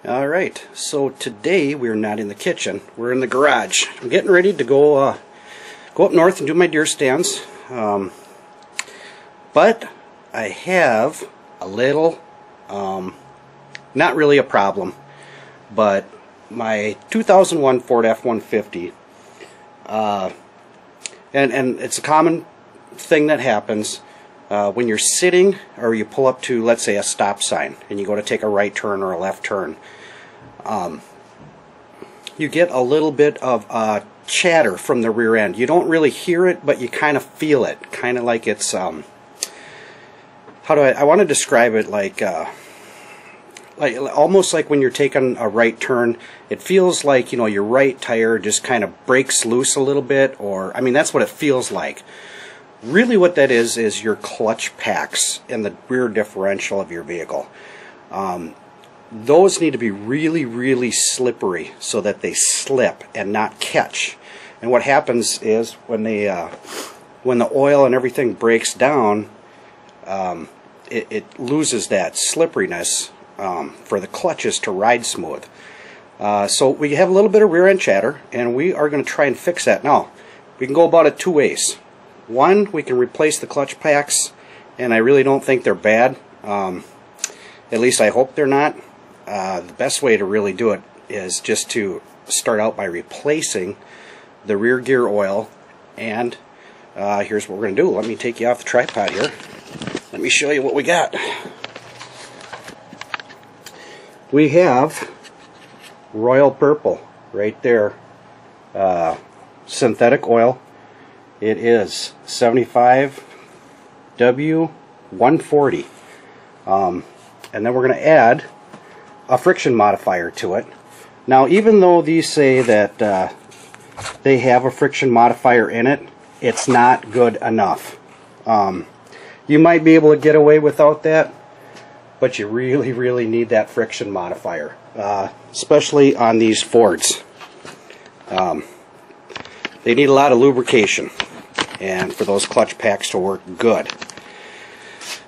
Alright, so today we're not in the kitchen, we're in the garage. I'm getting ready to go up north and do my deer stands, but I have a little, not really a problem, but my 2001 Ford F-150, and it's a common thing that happens when you're sitting or you pull up to, let's say, a stop sign and you go to take a right turn or a left turn. You get a little bit of chatter from the rear end. You don't really hear it, but you kind of feel it, kind of like it's I want to describe it like almost like when you're taking a right turn. It feels like, you know, your right tire just kind of breaks loose a little bit, or I mean, that's what it feels like. Really what that is your clutch packs in the rear differential of your vehicle. Those need to be really, really slippery so that they slip and not catch. And what happens is when the oil and everything breaks down, it loses that slipperiness for the clutches to ride smooth. So we have a little bit of rear end chatter, and we are going to try and fix that. Now, we can go about it two ways. One, we can replace the clutch packs, and I really don't think they're bad. At least I hope they're not. The best way to really do it is just to start out by replacing the rear gear oil. And here's what we're going to do. Let me take you off the tripod here. Let me show you what we got. We have Royal Purple right there, synthetic oil. It is 75 W140, and then we're going to add a friction modifier to it. Now, even though these say that they have a friction modifier in it, it's not good enough. You might be able to get away without that, but you really, really need that friction modifier, especially on these Fords. They need a lot of lubrication, and for those clutch packs to work good.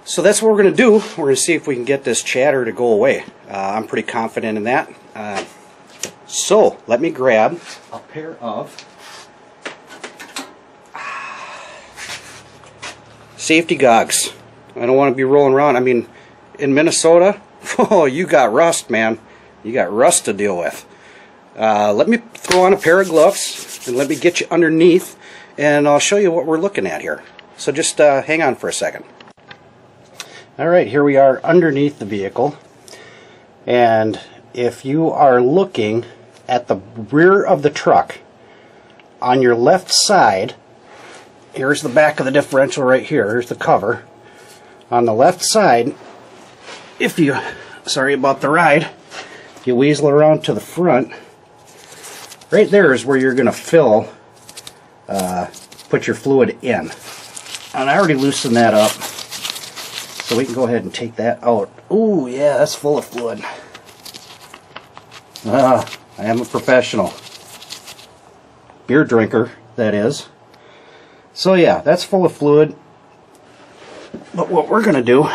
So that's what we're going to do. We're going to see if we can get this chatter to go away. I'm pretty confident in that. So let me grab a pair of safety goggles. I don't want to be rolling around. I mean, in Minnesota, oh, you got rust, man. You got rust to deal with. Let me throw on a pair of gloves and let me get you underneath, and I'll show you what we're looking at here. So just hang on for a second. Alright, here we are underneath the vehicle, and if you are looking at the rear of the truck, on your left side, here's the back of the differential right here, here's the cover. On the left side, if you, sorry about the ride, if you weasel around to the front, right there is where you're going to fill, put your fluid in. And I already loosened that up, so we can go ahead and take that out. Ooh, yeah, that's full of fluid. I am a professional beer drinker, that is. So yeah, that's full of fluid. But what we're going to do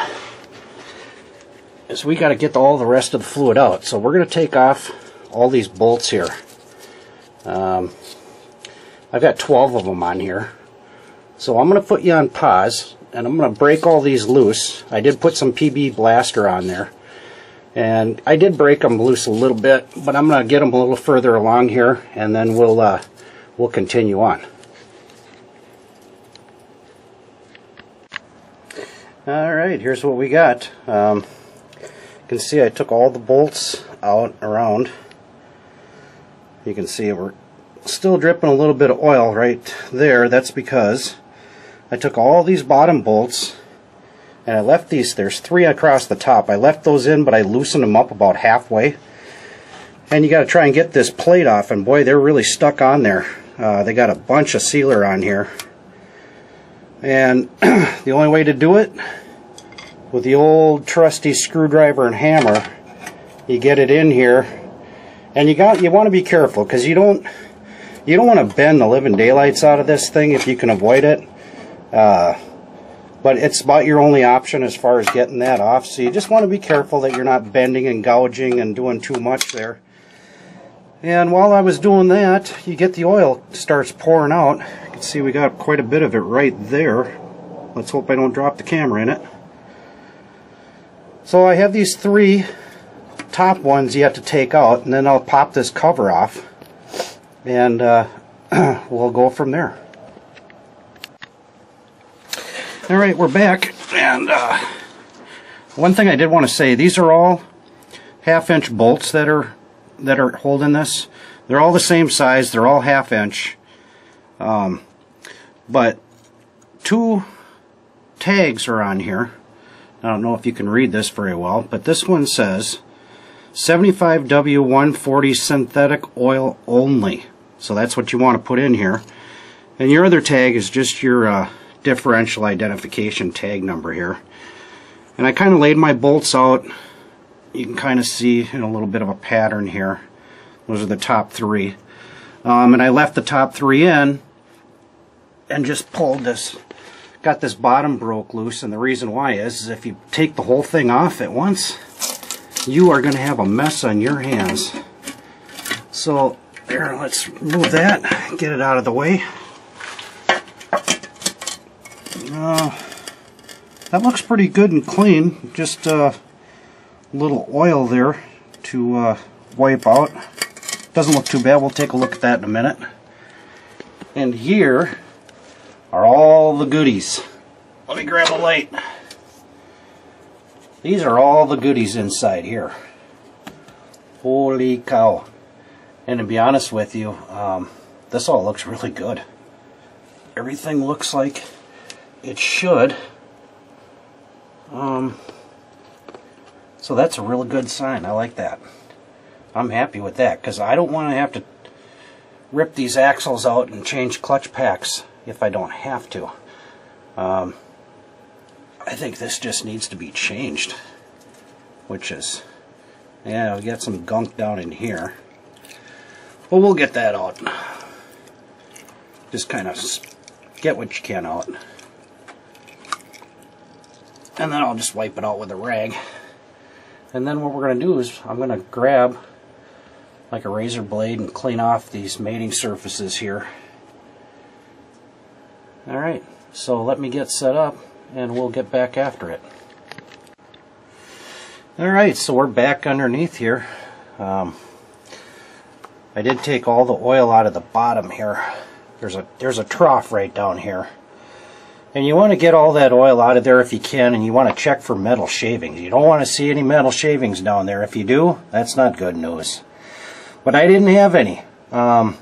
is we got to get all the rest of the fluid out. So we're going to take off all these bolts here. I've got 12 of them on here. So I'm going to put you on pause, and I'm going to break all these loose. I did put some PB Blaster on there, and I did break them loose a little bit, but I'm going to get them a little further along here, and then we'll continue on. Alright, here's what we got. You can see I took all the bolts out around. You can see we're still dripping a little bit of oil right there. That's because I took all these bottom bolts and I left these, there's 3 across the top. I left those in, but I loosened them up about halfway. And you got to try and get this plate off, and boy, they're really stuck on there. They got a bunch of sealer on here. And the only way to do it, with the old trusty screwdriver and hammer, you get it in here, and you want to be careful, because you don't want to bend the living daylights out of this thing if you can avoid it. but it's about your only option as far as getting that off. So you just want to be careful that you're not bending and gouging and doing too much there. And while I was doing that, you get the oil starts pouring out. You can see we got quite a bit of it right there. Let's hope I don't drop the camera in it. So I have these 3 top ones you have to take out, and then I'll pop this cover off, and we'll go from there. Alright, we're back, and one thing I did want to say, these are all 1/2-inch bolts that are holding this. They're all the same size, they're all 1/2 inch, but 2 tags are on here. I don't know if you can read this very well, but this one says 75W140 synthetic oil only. So that's what you want to put in here. And your other tag is just your differential identification tag number here. And I kind of laid my bolts out. You can kind of see in a little bit of a pattern here. Those are the top 3. And I left the top 3 in and just pulled this. Got this bottom broke loose, and the reason why is if you take the whole thing off at once, you are going to have a mess on your hands. So there, let's remove that, get it out of the way. That looks pretty good and clean. Just a little oil there to wipe out. Doesn't look too bad. We'll take a look at that in a minute. And here are all the goodies. Let me grab a light. These are all the goodies inside here. Holy cow. And to be honest with you, this all looks really good. Everything looks like it should. So that's a really good sign. I like that. I'm happy with that, because I don't want to have to rip these axles out and change clutch packs if I don't have to. I think this just needs to be changed, which is, yeah, we got some gunk down in here, but we'll get that out. Just kind of get what you can out, and then I'll just wipe it out with a rag. And then what we're going to do is I'm going to grab like a razor blade and clean off these mating surfaces here. Alright, so let me get set up and we'll get back after it. Alright, so we're back underneath here. I did take all the oil out of the bottom here. There's a trough right down here. And you want to get all that oil out of there if you can, and you want to check for metal shavings. You don't want to see any metal shavings down there. If you do, that's not good news. But I didn't have any. And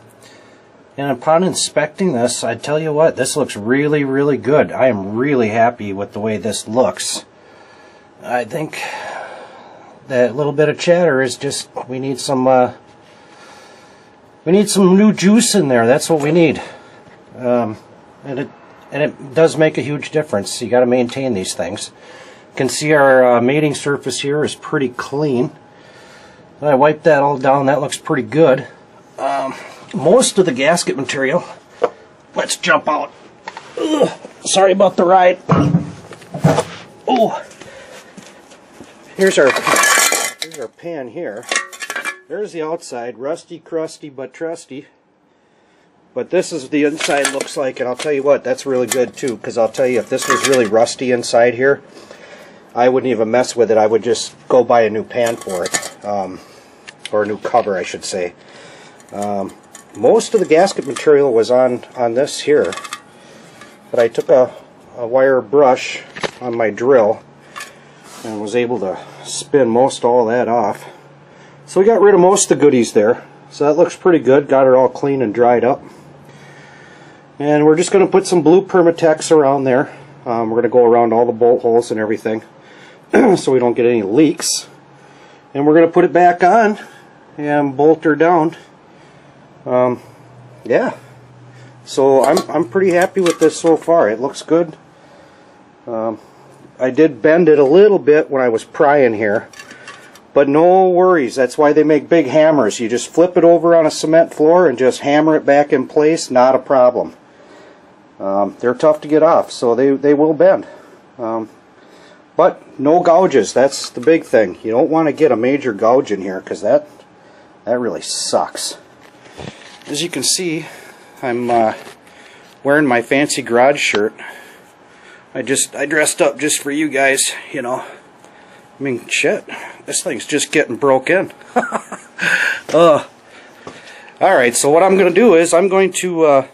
upon inspecting this, I tell you what, this looks really, really good. I am really happy with the way this looks. I think that little bit of chatter is just, we need some new juice in there. That's what we need. And it does make a huge difference. You got to maintain these things. You can see our mating surface here is pretty clean. I wiped that all down. That looks pretty good. Most of the gasket material, let's jump out. Ugh, sorry about the ride. Oh, here's our pan here. There's the outside, rusty, crusty, but trusty. But this is the inside looks like, and I'll tell you what, that's really good too, because I'll tell you, if this was really rusty inside here, I wouldn't even mess with it. I would just go buy a new pan for it, or a new cover, I should say. Most of the gasket material was on this here, but I took a wire brush on my drill and was able to spin most all that off. So we got rid of most of the goodies there. So that looks pretty good. Got it all clean and dried up. And we're just going to put some blue Permatex around there. We're going to go around all the bolt holes and everything so we don't get any leaks. And we're going to put it back on and bolt her down. Yeah, so I'm pretty happy with this so far. It looks good. I did bend it a little bit when I was prying here, but no worries. That's why they make big hammers. You just flip it over on a cement floor and just hammer it back in place. Not a problem. They're tough to get off, so they will bend. But no gouges. That's the big thing. You don't want to get a major gouge in here, because that really sucks. As you can see, I'm wearing my fancy garage shirt. I dressed up just for you guys, you know. I mean, shit, this thing's just getting broke in. Alright, so what I'm going to do is I'm going to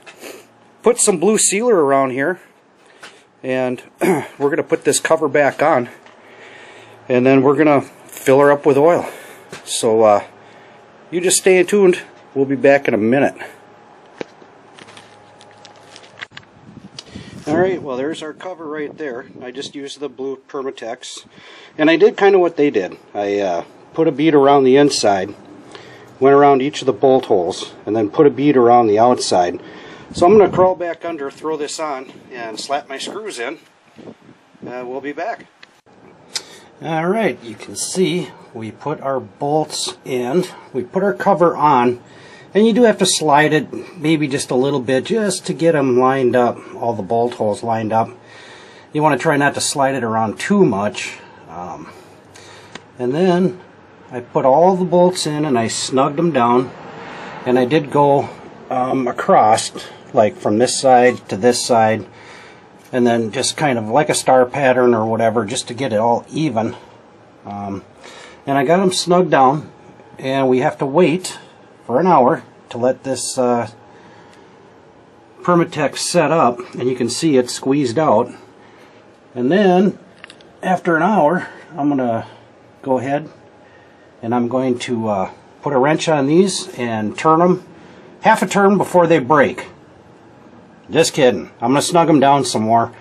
put some blue sealer around here, and we're going to put this cover back on, and then we're going to fill her up with oil. So you just stay tuned. We'll be back in a minute. Alright, well, there's our cover right there. I just used the blue Permatex, and I did kind of what they did. I put a bead around the inside, went around each of the bolt holes, and then put a bead around the outside. So I'm going to crawl back under, throw this on, and slap my screws in, and we'll be back. Alright, you can see we put our bolts in, we put our cover on, and you do have to slide it maybe just a little bit just to get them lined up, all the bolt holes lined up. You want to try not to slide it around too much. And then I put all the bolts in and I snugged them down, and I did go across, like from this side to this side, and then just kind of like a star pattern or whatever, just to get it all even. And I got them snugged down, and we have to wait for an hour to let this Permatex set up, and you can see it squeezed out. And then after an hour, I'm going to go ahead and I'm going to put a wrench on these and turn them half a turn before they break. Just kidding. I'm going to snug them down some more.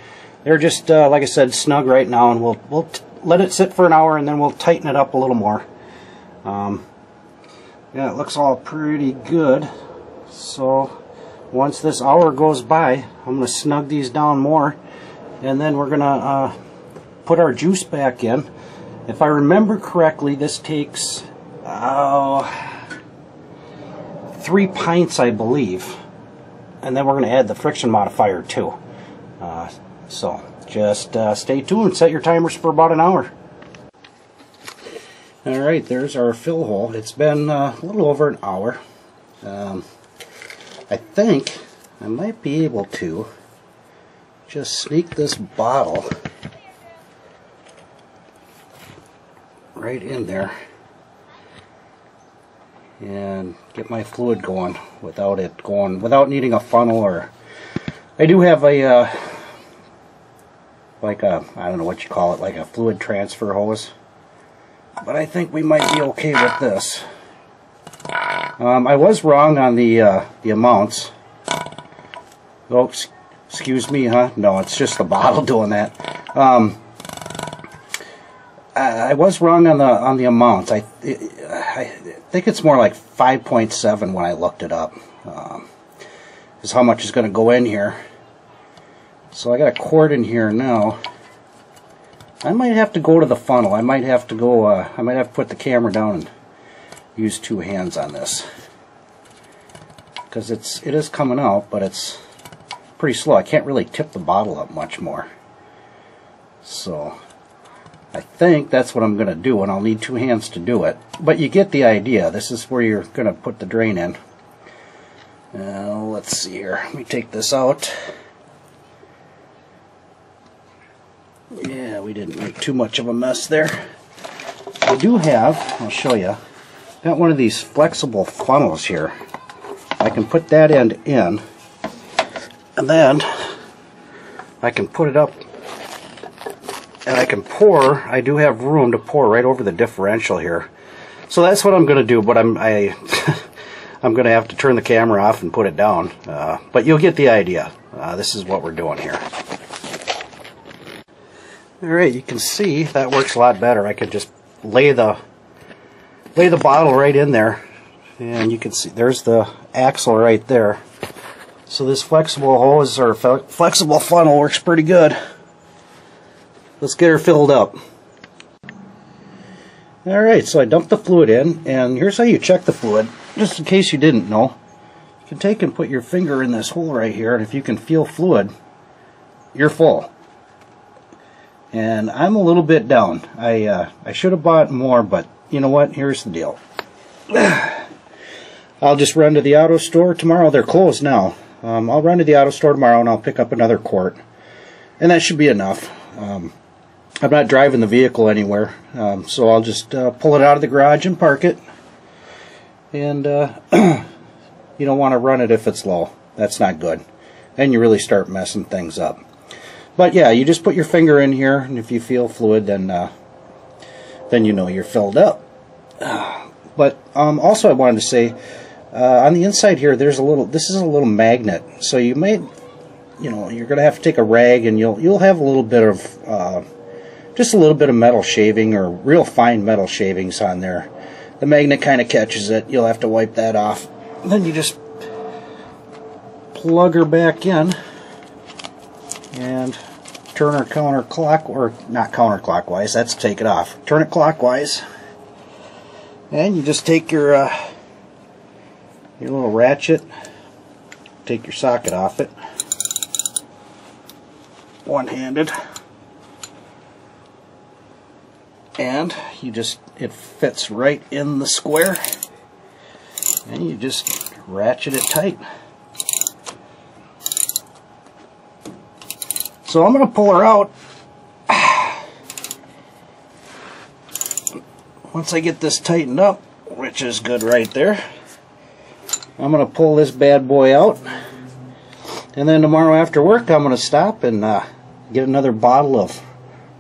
They're just, like I said, snug right now, and we'll let it sit for an hour, and then we'll tighten it up a little more. Yeah, it looks all pretty good. So once this hour goes by, I'm going to snug these down more, and then we're going to put our juice back in. If I remember correctly, this takes 3 pints, I believe. And then we're going to add the friction modifier too. So just stay tuned. Set your timers for about an hour. Alright, there's our fill hole. It's been a little over an hour. I think I might be able to just sneak this bottle right in there and get my fluid going without needing a funnel. Or I do have a like a, I don't know what you call it, like a fluid transfer hose, but I think we might be okay with this. I was wrong on the amounts. Oh, excuse me, huh? No, it's just the bottle doing that. I was wrong on the amounts. I think it's more like 5.7 when I looked it up. Is how much is going to go in here. So I got a quart in here now. I might have to go to the funnel. I might have to go. I might have to put the camera down and use 2 hands on this, because it is coming out, but it's pretty slow. I can't really tip the bottle up much more. So I think that's what I'm going to do, and I'll need 2 hands to do it. But you get the idea. This is where you're going to put the drain in. Now, let's see here. Let me take this out. Yeah, we didn't make too much of a mess there. I do have, I'll show you, got one of these flexible funnels here. I can put that end in, and then I can put it up, and I can pour. I do have room to pour right over the differential here. So that's what I'm going to do, but I'm going to have to turn the camera off and put it down. But you'll get the idea. This is what we're doing here. Alright, you can see that works a lot better. I could just lay the bottle right in there, and you can see there's the axle right there. So this flexible hose or flexible funnel works pretty good. Let's get her filled up. Alright, so I dumped the fluid in, and here's how you check the fluid, just in case you didn't know. You can take and put your finger in this hole right here, and if you can feel fluid, you're full. and I'm a little bit down. I should have bought more, but you know what? Here's the deal. I'll just run to the auto store tomorrow. They're closed now. I'll run to the auto store tomorrow and I'll pick up another quart, and that should be enough. I'm not driving the vehicle anywhere, so I'll just pull it out of the garage and park it. And you don't want to run it if it's low. That's not good. Then you really start messing things up. But yeah, you just put your finger in here, and if you feel fluid, then you know you're filled up. But also, I wanted to say, on the inside here, there's a little. This is a little magnet, so you may, you're going to have to take a rag, and you'll have a little bit of, just a little bit of metal shaving or real fine metal shavings on there. The magnet kind of catches it. You'll have to wipe that off. Then you just plug her back in and turn her not counterclockwise. That's take it off. Turn it clockwise, and you just take your little ratchet, take your socket off it, one-handed, and it fits right in the square, and you just ratchet it tight. So I'm going to pull her out. Once I get this tightened up, which is good right there, I'm going to pull this bad boy out, and then tomorrow after work I'm going to stop and get another bottle of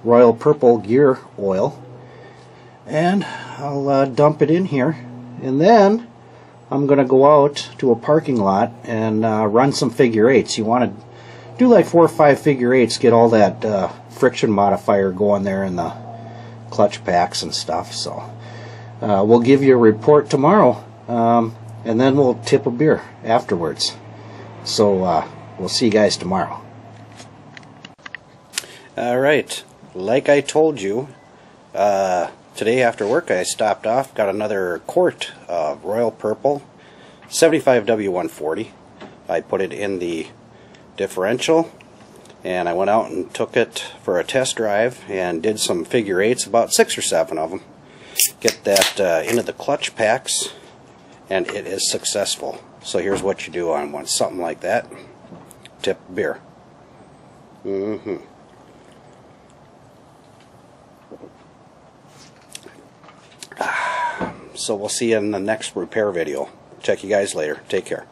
Royal Purple gear oil, and I'll dump it in here, and then I'm going to go out to a parking lot and run some figure eights. You want to do like 4 or 5 figure eights, get all that friction modifier going there in the clutch packs and stuff. So we'll give you a report tomorrow, and then we'll tip a beer afterwards. So we'll see you guys tomorrow. Alright, like I told you, today after work I stopped off, got another quart of Royal Purple 75W140. I put it in the differential, and I went out and took it for a test drive and did some figure eights, about 6 or 7 of them. Get that into the clutch packs, and it is successful. So here's what you do on one, something like that. Tip beer. So we'll see you in the next repair video. Check you guys later. Take care.